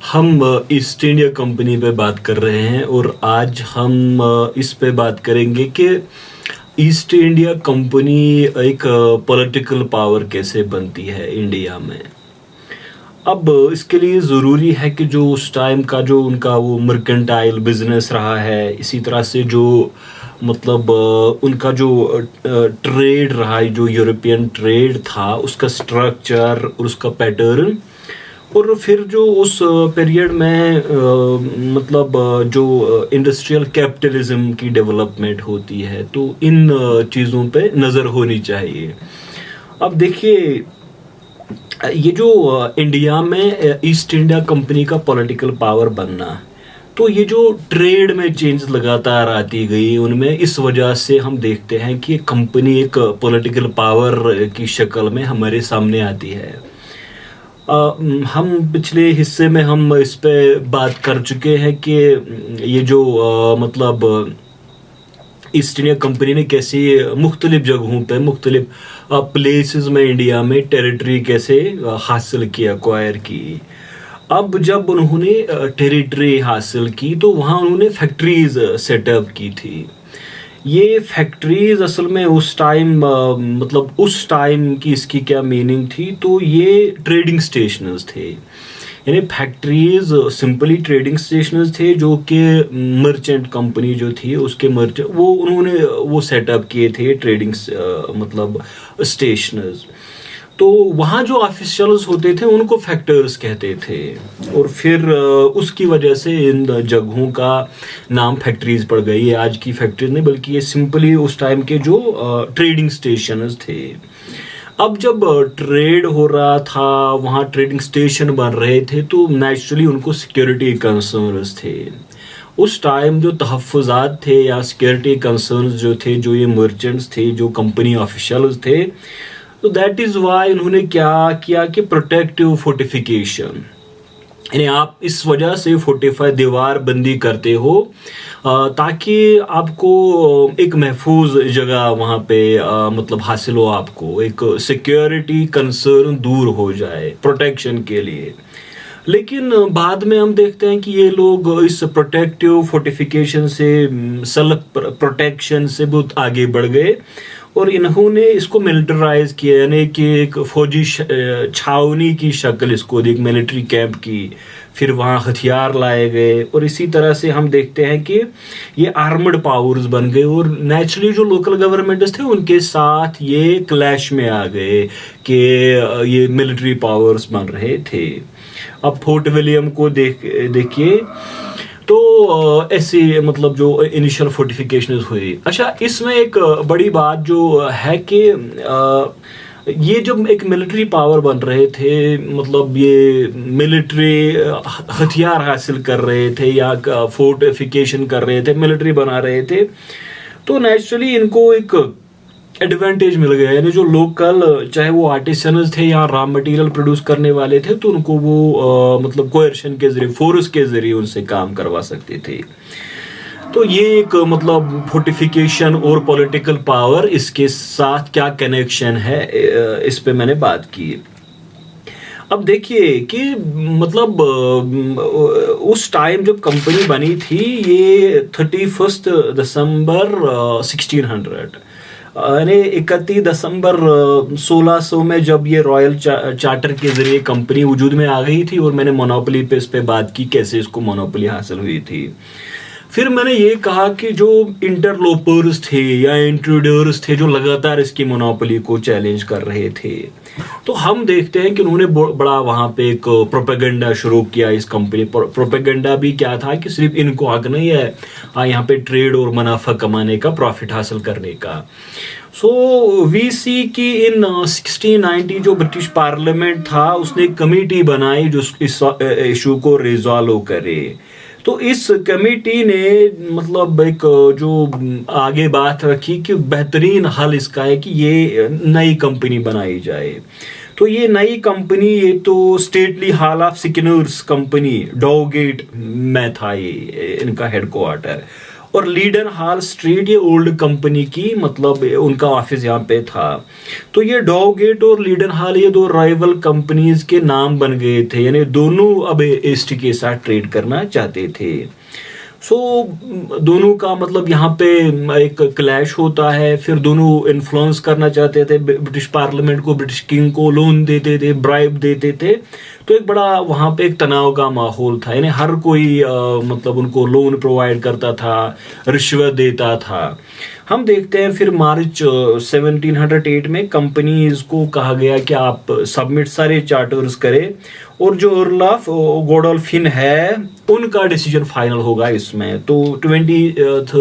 हम east India company पे बात कर रहे हैं और आज हम इस पे बात करेंगे कि ईस्ट इंडिया कंपनी एक पॉलिटिकल पावर कैसे बनती है इंडिया में। अब इसके लिए ज़रूरी है कि जो उस टाइम का जो उनका वो मर्केंटाइल बिजनेस रहा है, इसी तरह से जो मतलब उनका जो ट्रेड रहा है, जो यूरोपियन ट्रेड था, उसका स्ट्रक्चर और उसका पैटर्न, और फिर जो उस पीरियड में मतलब जो इंडस्ट्रियल कैपिटलिज्म की डेवलपमेंट होती है, तो इन चीज़ों पे नज़र होनी चाहिए। अब देखिए, ये जो इंडिया में ईस्ट इंडिया कंपनी का पॉलिटिकल पावर बनना, तो ये जो ट्रेड में चेंज लगातार आती गई, उनमें इस वजह से हम देखते हैं कि कंपनी एक पॉलिटिकल पावर की शक्ल में हमारे सामने आती है। हम पिछले हिस्से में हम इस पे बात कर चुके हैं कि ये जो मतलब ईस्ट इंडिया कंपनी ने कैसे मुख्तलिफ जगहों पे मुख्तलिफ प्लेसेस में इंडिया में टेरिटरी कैसे हासिल की, एक्वायर की। अब जब उन्होंने टेरिटरी हासिल की तो वहाँ उन्होंने फैक्ट्रीज सेटअप की थी। ये फैक्ट्रीज असल में उस टाइम मतलब उस टाइम की इसकी क्या मीनिंग थी, तो ये ट्रेडिंग स्टेशंस थे। यानी फैक्ट्रीज सिंपली ट्रेडिंग स्टेशंस थे जो कि मर्चेंट कंपनी जो थी उसके मर्चेंट वो उन्होंने वो सेटअप किए थे ट्रेडिंग मतलब स्टेशंस। तो वहाँ जो ऑफिशियल्स होते थे उनको फैक्टर्स कहते थे, और फिर उसकी वजह से इन जगहों का नाम फैक्ट्रीज पड़ गई। ये आज की फैक्ट्रीज नहीं, बल्कि ये सिंपली उस टाइम के जो ट्रेडिंग स्टेशंस थे। अब जब ट्रेड हो रहा था, वहाँ ट्रेडिंग स्टेशन बन रहे थे, तो नेचुरली उनको सिक्योरिटी कंसर्न्स थे। उस टाइम जो तहफ़्फ़ुज़ात थे या सिक्योरिटी कंसर्न्स जो थे, जो ये मर्चेंट्स थे, जो कंपनी ऑफिशियल्स थे, तो दैट इज़ वाई उन्होंने क्या किया कि प्रोटेक्टिव फोर्टिफिकेशन, यानी आप इस वजह से फोर्टिफाई दीवार बंदी करते हो ताकि आपको एक महफूज जगह वहाँ पे मतलब हासिल हो, आपको एक सिक्योरिटी कंसर्न दूर हो जाए प्रोटेक्शन के लिए। लेकिन बाद में हम देखते हैं कि ये लोग इस प्रोटेक्टिव फोर्टिफिकेशन से, सेल्फ प्रोटेक्शन से बहुत आगे बढ़ गए और इन्होंने इसको मिलिटराइज किया, यानी कि एक फौजी छावनी की शक्ल इसको, एक मिलिट्री कैंप की। फिर वहाँ हथियार लाए गए और इसी तरह से हम देखते हैं कि ये आर्मड पावर्स बन गए और नेचुरली जो लोकल गवर्नमेंट्स थे उनके साथ ये क्लैश में आ गए कि ये मिलिट्री पावर्स बन रहे थे। अब फोर्ट विलियम को देखिए, तो ऐसे मतलब जो इनिशियल फोर्टिफिकेशंस हुई। अच्छा, इसमें एक बड़ी बात जो है कि ये जब एक मिलिट्री पावर बन रहे थे, मतलब ये मिलिट्री हथियार हासिल कर रहे थे या फोर्टिफिकेशन कर रहे थे, मिलिट्री बना रहे थे, तो नेचुरली इनको एक एडवांटेज मिल गया। यानी जो लोकल, चाहे वो आर्टिसंस थे या रॉ मटेरियल प्रोड्यूस करने वाले थे, तो उनको वो मतलब कोएर्शन के जरिए, फोर्स के जरिए उनसे काम करवा सकते थे। तो ये एक मतलब फोर्टिफिकेशन और पॉलिटिकल पावर, इसके साथ क्या कनेक्शन है, इस पे मैंने बात की। अब देखिए कि मतलब उस टाइम जब कंपनी बनी थी, ये 31 दिसंबर 1600, यानी 31 दिसंबर 1600 में जब ये रॉयल चार्टर के जरिए कंपनी वजूद में आ गई थी। और मैंने मोनोपोली पे इस पे बात की, कैसे इसको मोनोपोली हासिल हुई थी। फिर मैंने ये कहा कि जो इंटरलोपर्स थे या इंट्रूडर्स थे जो लगातार इसकी मोनोपोली को चैलेंज कर रहे थे, तो हम देखते हैं कि उन्होंने बड़ा वहाँ पे एक प्रोपेगेंडा शुरू किया इस कंपनी पर। प्रोपेगेंडा भी क्या था कि सिर्फ इनको हक नहीं है यहाँ पे ट्रेड और मुनाफा कमाने का, प्रॉफिट हासिल करने का। सो वी सी की इन 1690 जो ब्रिटिश पार्लियामेंट था, उसने एक कमेटी बनाई जो इस इशू को रिजॉल्व करे। तो इस कमेटी ने मतलब एक जो आगे बात रखी कि बेहतरीन हल इसका है कि ये नई कंपनी बनाई जाए। तो ये नई कंपनी, ये तो stately hall of Skinner's company Doggett में था ये इनका हेडक्वार्टर, और लीडन हॉल स्ट्रीट ये ओल्ड कंपनी की मतलब उनका ऑफिस यहाँ पे था। तो ये डॉवगेट और लीडन हॉल ये दो राइवल कंपनीज के नाम बन गए थे, यानी दोनों अब ईस्ट के साथ ट्रेड करना चाहते थे। दोनों का मतलब यहाँ पे एक क्लैश होता है, फिर दोनों इन्फ्लुएंस करना चाहते थे ब्रिटिश पार्लियामेंट को, ब्रिटिश किंग को लोन देते थे, ब्राइब देते थे। तो एक बड़ा वहाँ पे एक तनाव का माहौल था, यानी हर कोई मतलब उनको लोन प्रोवाइड करता था, रिश्वत देता था। हम देखते हैं फिर मार्च 1708 में कंपनीज को कहा गया कि आप सबमिट सारे चार्टर्स करें, और जो अर्ल ऑफ गोडोल्फिन है उनका डिसीजन फाइनल होगा इसमें। तो 20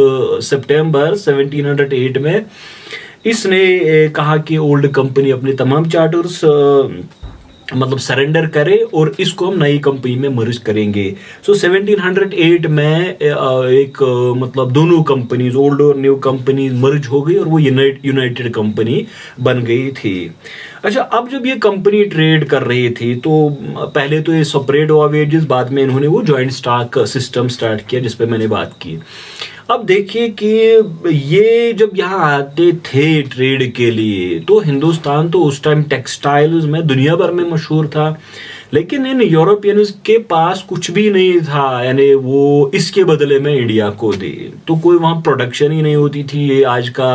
सितंबर 1708 में इसने कहा कि ओल्ड कंपनी अपने तमाम चार्टर्स मतलब सरेंडर करे और इसको हम नई कंपनी में मर्ज करेंगे। 1708 में एक मतलब दोनों कंपनीज, ओल्ड और न्यू कंपनी मर्ज हो गई और वो यूनाइटेड कंपनी बन गई थी। अच्छा, अब जब ये कंपनी ट्रेड कर रही थी तो पहले तो ये सेपरेट हुआ वेजेस, बाद में इन्होंने वो जॉइंट स्टॉक सिस्टम स्टार्ट किया जिस पे मैंने बात की। अब देखिए कि ये जब यहाँ आते थे ट्रेड के लिए तो हिंदुस्तान तो उस टाइम टेक्सटाइल्स में दुनिया भर में मशहूर था, लेकिन इन यूरोपियंस के पास कुछ भी नहीं था, यानी वो इसके बदले में इंडिया को दे। तो कोई वहाँ प्रोडक्शन ही नहीं होती थी, ये आज का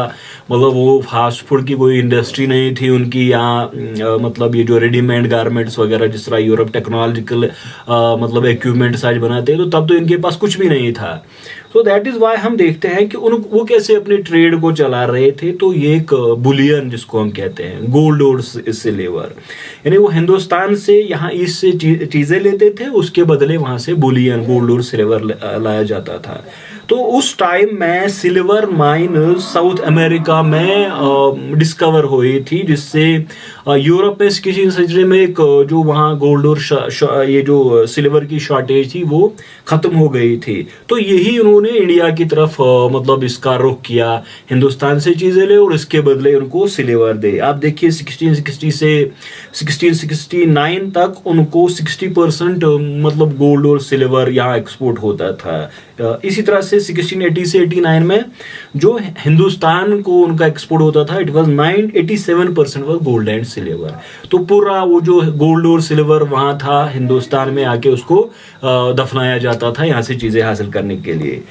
मतलब वो फास्ट फूड की कोई इंडस्ट्री नहीं थी उनकी यहाँ, मतलब ये जो रेडीमेड गारमेंट्स वगैरह जिस तरह यूरोप टेक्नोलॉजिकल मतलब इक्विपमेंट्स आज बनाते हैं, तो तब तो इनके पास कुछ भी नहीं था। तो दैट इज वाई हम देखते हैं कि वो कैसे अपने ट्रेड को चला रहे थे। तो ये एक बुलियन जिसको हम कहते हैं, गोल्ड और सिल्वर, यानी वो हिंदुस्तान से यहाँ इससे चीजें लेते थे, उसके बदले वहां से बुलियन गोल्ड और सिल्वर लाया जाता था। तो उस टाइम में सिल्वर माइन साउथ अमेरिका में डिस्कवर हुई थी, जिससे यूरोप में किसी सेंचुरी में एक जो वहाँ गोल्ड और ये जो सिल्वर की शॉर्टेज थी वो खत्म हो गई थी। तो यही उन्होंने इंडिया की तरफ मतलब इसका रुख किया, हिंदुस्तान से चीजें ले और इसके बदले उनको सिल्वर दे। आप देखिए 1660 से 1669 तक उनको 60% मतलब गोल्ड और सिल्वर यहाँ एक्सपोर्ट होता था। इसी तरह से 1680 से 89 में जो हिंदुस्तान को उनका एक्सपोर्ट होता था, it was 87% was gold and silver. तो पूरा वो जो गोल्ड और सिल्वर वहां था हिंदुस्तान में आके उसको दफनाया जाता था यहाँ से चीजें हासिल करने के लिए।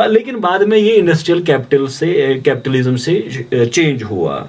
लेकिन बाद में ये इंडस्ट्रियल कैपिटलिज्म से चेंज हुआ।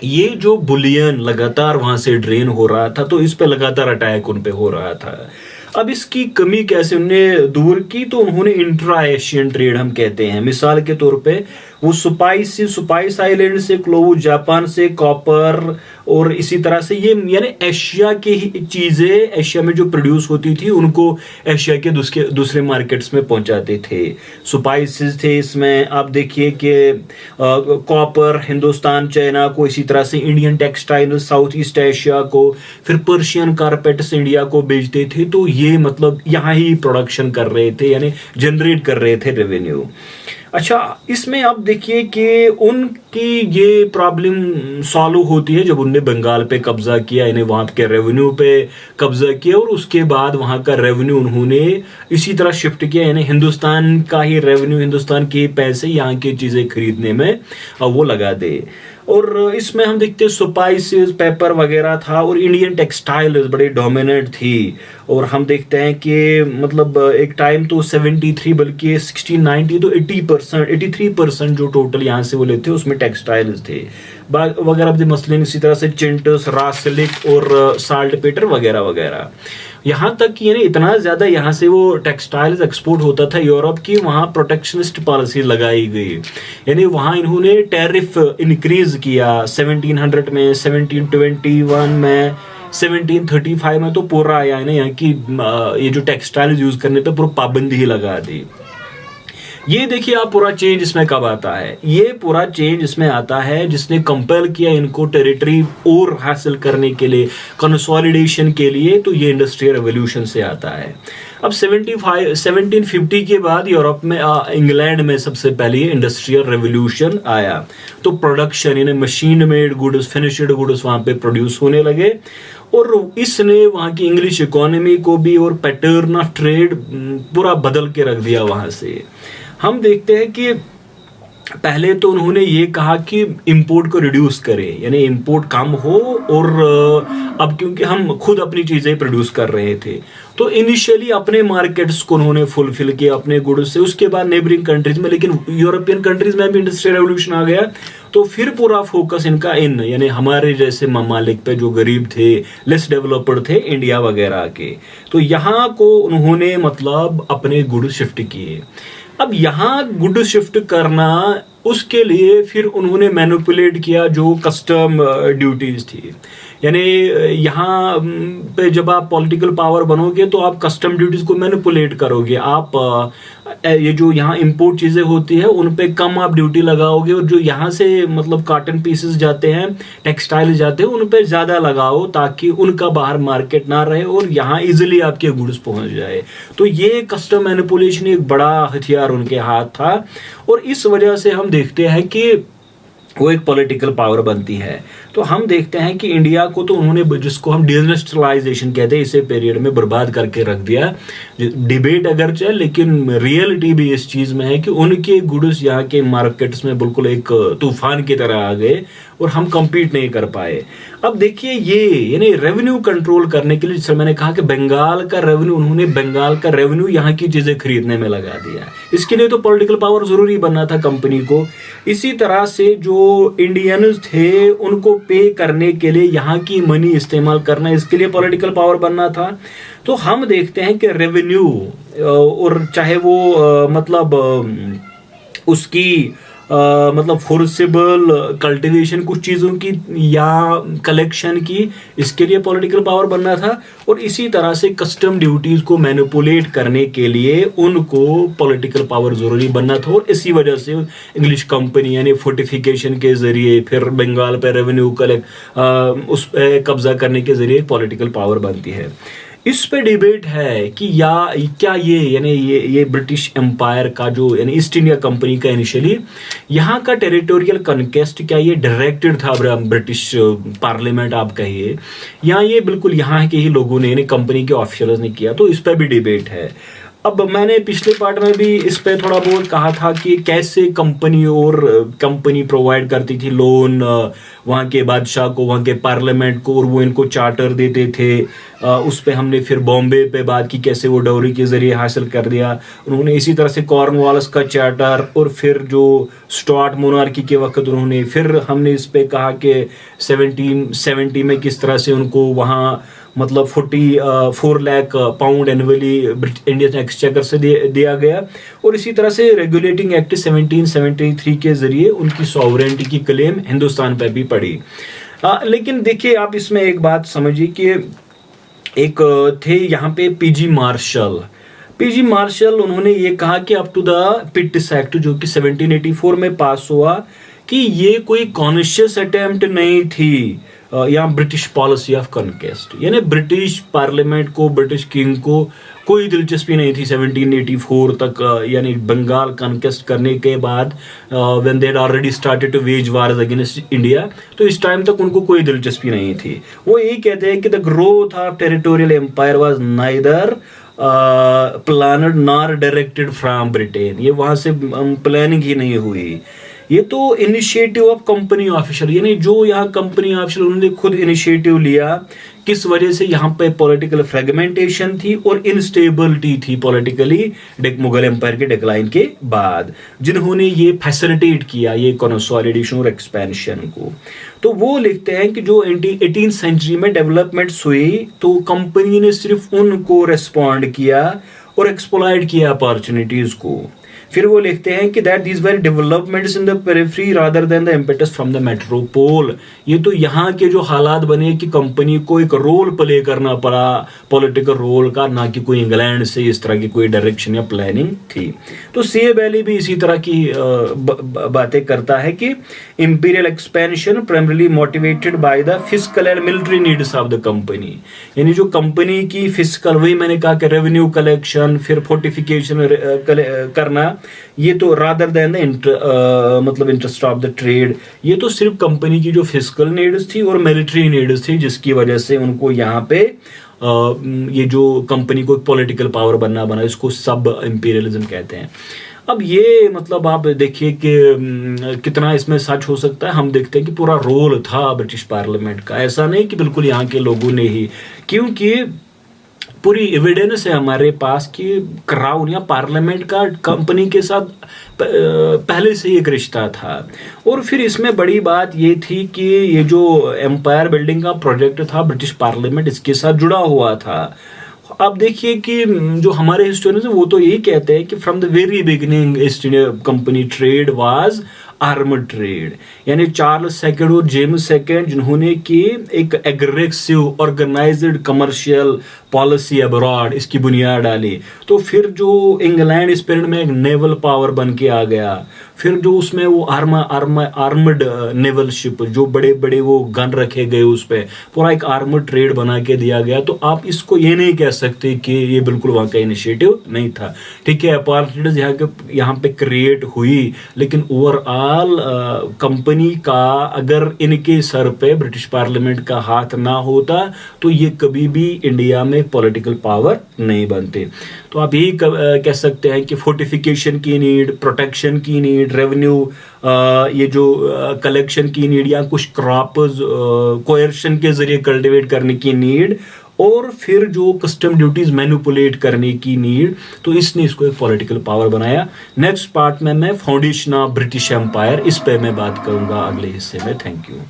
ये जो बुलियन लगातार वहां से ड्रेन हो रहा था, तो इस पे लगातार अटैक उन पे हो रहा था। अब इसकी कमी कैसे उन्होंने दूर की, तो उन्होंने इंट्रा एशियन ट्रेड हम कहते हैं। मिसाल के तौर पे वो सुपाइस आइलैंड से क्लोव, जापान से कॉपर, और इसी तरह से ये यानी एशिया की ही चीजें एशिया में जो प्रोड्यूस होती थी उनको एशिया के दूसरे मार्केट्स में पहुंचाते थे। सुपाइसेस थे इसमें, आप देखिए कि कॉपर हिंदुस्तान चाइना को, इसी तरह से Indian textile south east Asia को, फिर पर्शियन कारपेट्स इंडिया को बेचते थे। तो ये मतलब यहाँ ही प्रोडक्शन कर रहे थे, यानी जनरेट कर रहे थे रेवेन्यू। अच्छा, इसमें आप देखिए कि उनकी ये प्रॉब्लम सॉल्व होती है जब उनने बंगाल पे कब्जा किया, यानी वहां के रेवेन्यू पे कब्जा किया, और उसके बाद वहां का रेवेन्यू उन्होंने इसी तरह शिफ्ट किया, यानी हिंदुस्तान का ही रेवेन्यू, हिंदुस्तान के पैसे यहाँ की चीजें खरीदने में वो लगा दे। और इसमें हम देखते हैं स्पाइसेस, पेपर वगैरह था, और इंडियन टेक्सटाइल बड़े डोमिनेंट थी। और हम देखते हैं कि मतलब एक टाइम तो 73 बल्कि 1690 तो 83% जो टोटल यहाँ से वो लेते थे उसमें टेक्सटाइल्स थे वगैरह मसलिन, इसी तरह से चिंटस, रा सिल्क और साल्ट पेटर वगैरह वगैरह। यहाँ तक कि यानी इतना ज्यादा यहाँ से वो टेक्सटाइल्स एक्सपोर्ट होता था यूरोप की, वहाँ प्रोटेक्शनिस्ट पॉलिसी लगाई गई, यानी वहाँ इन्होंने टैरिफ इंक्रीज किया 1700 में, 1721 में, 1735 में तो पूरा आया है ना यहाँ की ये जो टेक्सटाइल यूज करने पे पूरा पाबंदी ही लगा दी। ये देखिए आप पूरा चेंज इसमें कब आता है, ये पूरा चेंज इसमें आता है जिसने कंपेल किया इनको टेरिटरी और हासिल करने के लिए, कंसोलिडेशन के लिए, तो ये इंडस्ट्रियल रेवोल्यूशन से आता है। अब 1750 के बाद यूरोप में इंग्लैंड में सबसे पहले इंडस्ट्रियल रेवोल्यूशन आया, तो प्रोडक्शन यानी machine made goods, finished goods वहां पे प्रोड्यूस होने लगे, और इसने वहां की इंग्लिश इकोनॉमी को भी और पैटर्न ऑफ ट्रेड पूरा बदल के रख दिया वहां से। हम देखते हैं कि पहले तो उन्होंने ये कहा कि इंपोर्ट को रिड्यूस करें, यानी इंपोर्ट कम हो, और अब क्योंकि हम खुद अपनी चीजें प्रोड्यूस कर रहे थे तो इनिशियली अपने मार्केट्स को उन्होंने फुलफिल किया अपने गुड्स से, उसके बाद नेबरिंग कंट्रीज में, लेकिन यूरोपियन कंट्रीज में भी इंडस्ट्रियल रेवोल्यूशन आ गया तो फिर पूरा फोकस इनका यानी हमारे जैसे ममालिक पे जो गरीब थे, लेस डेवलप्ड थे, इंडिया वगैरह के, तो यहाँ को उन्होंने मतलब अपने गुड्स शिफ्ट किए। अब यहाँ गुड शिफ्ट करना, उसके लिए फिर उन्होंने मैनिपुलेट किया जो कस्टम ड्यूटीज थी, यानी यहाँ पे जब आप पॉलिटिकल पावर बनोगे तो आप कस्टम ड्यूटीज को मैनिपुलेट करोगे, आप ये जो यहाँ इंपोर्ट चीजें होती है उन पे कम आप ड्यूटी लगाओगे, और जो यहाँ से मतलब कॉटन पीसेस जाते हैं, टेक्सटाइल जाते हैं, उन पे ज्यादा लगाओ ताकि उनका बाहर मार्केट ना रहे और यहाँ इजिली आपके गुड्स पहुंच जाए। तो ये कस्टम मैनिपुलेशन एक बड़ा हथियार उनके हाथ था, और इस वजह से हम देखते हैं कि वो एक पॉलिटिकल पावर बनती है। तो हम देखते हैं कि इंडिया को तो उन्होंने, जिसको हम डिइंडस्ट्रियलाइजेशन कहते हैं, इसे पीरियड में बर्बाद करके रख दिया। डिबेट अगर चले, लेकिन रियलिटी भी इस चीज में है कि उनके गुड्स यहाँ के मार्केट्स में बिल्कुल एक तूफान की तरह आ गए और हम compete नहीं कर पाए। अब देखिए ये यानी रेवेन्यू कंट्रोल करने के लिए, जैसे मैंने कहा कि बंगाल का रेवेन्यू यहाँ की चीजें खरीदने में लगा दिया। इसके लिए तो पॉलिटिकल पावर जरूरी बनना था कंपनी को। इसी तरह से जो इंडियंस थे उनको पे करने के लिए यहाँ की मनी इस्तेमाल करना, इसके लिए पॉलिटिकल पावर बनना था। तो हम देखते हैं कि रेवेन्यू, और चाहे वो मतलब उसकी मतलब फोर्सेबल कल्टीवेशन कुछ चीज़ों की या कलेक्शन की, इसके लिए पॉलिटिकल पावर बनना था। और इसी तरह से कस्टम ड्यूटीज़ को मैनिपुलेट करने के लिए उनको पॉलिटिकल पावर ज़रूरी बनना था, और इसी वजह से इंग्लिश कंपनी यानी फोर्टिफिकेशन के ज़रिए, फिर बंगाल पर रेवेन्यू कलेक्ट उस पर कब्जा करने के ज़रिए पॉलिटिकल पावर बनती है। इस पे डिबेट है कि या क्या ये यानी ये ब्रिटिश एम्पायर का जो यानी ईस्ट इंडिया कंपनी का इनिशियली यहाँ का टेरिटोरियल कॉन्क्वेस्ट, क्या ये डायरेक्टेड था ब्रिटिश पार्लियामेंट आप कहिए, या ये बिल्कुल यहाँ के ही लोगों ने यानी कंपनी के ऑफिशियल्स ने किया, तो इस पे भी डिबेट है। अब मैंने पिछले पार्ट में भी इस पे थोड़ा बहुत कहा था कि कैसे कंपनी प्रोवाइड करती थी लोन वहाँ के बादशाह को, वहाँ के पार्लियामेंट को, और वो इनको चार्टर देते थे। उस पे हमने फिर बॉम्बे पे बात की, कैसे वो डाउरी के जरिए हासिल कर दिया उन्होंने। इसी तरह से कॉर्नवालिस का चार्टर, और फिर जो स्टुअर्ट मोनार्की के वक्त उन्होंने, फिर हमने इस पे कहा कि 1770 में किस तरह से उनको वहाँ मतलब 44 lakh pound annually Indian exchequer से दिया गया, और इसी तरह से रेगुलेटिंग एक्ट 1773 के जरिए उनकी सॉवरेनिटी की क्लेम हिंदुस्तान पर भी पड़ी। लेकिन देखिए आप इसमें एक बात समझिए कि एक थे यहाँ पे पीजी मार्शल, उन्होंने ये कहा कि अप टू द पिट्स एक्ट जो कि 1784 में पास हुआ, कि ये कोई कॉन्शियस अटेम्प्ट नहीं थी या ब्रिटिश पॉलिसी ऑफ कॉन्क्वेस्ट, यानी ब्रिटिश पार्लियामेंट को, ब्रिटिश किंग को कोई दिलचस्पी नहीं थी 1784 तक, यानी बंगाल कॉन्क्वेस्ट करने के बाद when they had already started to wage wars against India, तो इस टाइम तक उनको कोई दिलचस्पी नहीं थी। वो यही कहते हैं कि the growth of territorial empire was neither planned nor directed from Britain, ये वहां से प्लानिंग ही नहीं हुई, ये तो इनिशिएटिव ऑफ कंपनी ऑफिशियल, यानी जो यहाँ कंपनी ऑफिशियल उन्होंने खुद इनिशिएटिव लिया। किस वजह से यहाँ पे पॉलिटिकल फ्रेगमेंटेशन थी और इनस्टेबिलिटी थी पॉलिटिकली मुगल एम्पायर के डिक्लाइन के बाद, जिन्होंने ये फैसिलिटेट किया ये कंसोलिडेशन और एक्सपेंशन को। तो वो लिखते हैं कि जो 18th सेंचुरी में डेवलपमेंट्स हुई तो कंपनी ने सिर्फ उनको रेस्पॉन्ड किया और एक्सप्लॉइट किया अपॉर्चुनिटीज को। फिर वो लिखते हैं कि that these were developments in the periphery rather than the impetus from the Metropole, ये तो यहाँ के जो हालात बने कि कंपनी को एक रोल प्ले करना पड़ा पॉलिटिकल रोल का, ना कि कोई इंग्लैंड से इस तरह की कोई डायरेक्शन या प्लानिंग थी। तो सी बैली भी इसी तरह की बातें करता है कि imperial expansion primarily motivated by the fiscal and military needs of the company, यानी जो कंपनी की फिस्कल, वही मैंने कहा कि रेवेन्यू कलेक्शन, फिर फोर्टिफिकेशन करना, ये तो रादर देन मतलब इंटरेस्ट ऑफ द ट्रेड, ये तो सिर्फ कंपनी की जो फिस्कल नीड्स थी और मिलिट्री नीड्स थी, जिसकी वजह से उनको यहाँ पे ये जो कंपनी को पॉलिटिकल पावर बना, इसको सब इंपीरियलिज्म कहते हैं। अब ये मतलब आप देखिए कि कितना इसमें सच हो सकता है। हम देखते हैं कि पूरा रोल था ब्रिटिश पार्लियामेंट का, ऐसा नहीं कि बिल्कुल यहाँ के लोगों ने ही, क्योंकि पूरी एविडेंस है हमारे पास कि क्राउन या पार्लियामेंट का कंपनी के साथ पहले से ही एक रिश्ता था। और फिर इसमें बड़ी बात ये थी कि ये जो एम्पायर बिल्डिंग का प्रोजेक्ट था, ब्रिटिश पार्लियामेंट इसके साथ जुड़ा हुआ था। आप देखिए कि जो हमारे हिस्टोरियंस हैं वो तो यही कहते हैं कि from the very beginning East India Company trade was armed trade, यानी चार्ल्स सेकंड और जेम्स सेकंड जिन्होंने की एक aggressive organised commercial policy abroad इसकी बुनियाद डाली। तो फिर जो इंग्लैंड इस पीरियड में एक नेवल पावर बन के आ गया, फिर जो उसमें वो आर्मड नेवल शिप, जो बड़े बड़े वो गन रखे गए, उस पर पूरा एक आर्मड ट्रेड बना के दिया गया। तो आप इसको ये नहीं कह सकते कि ये बिल्कुल वहाँ का इनिशिएटिव नहीं था। ठीक है, अपॉर्चुनिटीज यहाँ पे क्रिएट हुई, लेकिन ओवरऑल कंपनी का अगर इनके सर पे ब्रिटिश पार्लियामेंट का हाथ ना होता तो ये कभी भी इंडिया में पॉलिटिकल पावर नहीं बनते। तो आप यही कह सकते हैं कि फोर्टिफिकेशन की नीड, प्रोटेक्शन की नीड, रेवेन्यू ये जो कलेक्शन की नीड, या कुछ क्रॉप्स कोएर्शन के जरिए कल्टीवेट करने की नीड, और फिर जो कस्टम ड्यूटीज मैनिपुलेट करने की नीड, तो इसने इसको एक पॉलिटिकल पावर बनाया। नेक्स्ट पार्ट में मैं फाउंडेशन ऑफ ब्रिटिश एम्पायर इस पे मैं बात करूंगा अगले हिस्से में। Thank you.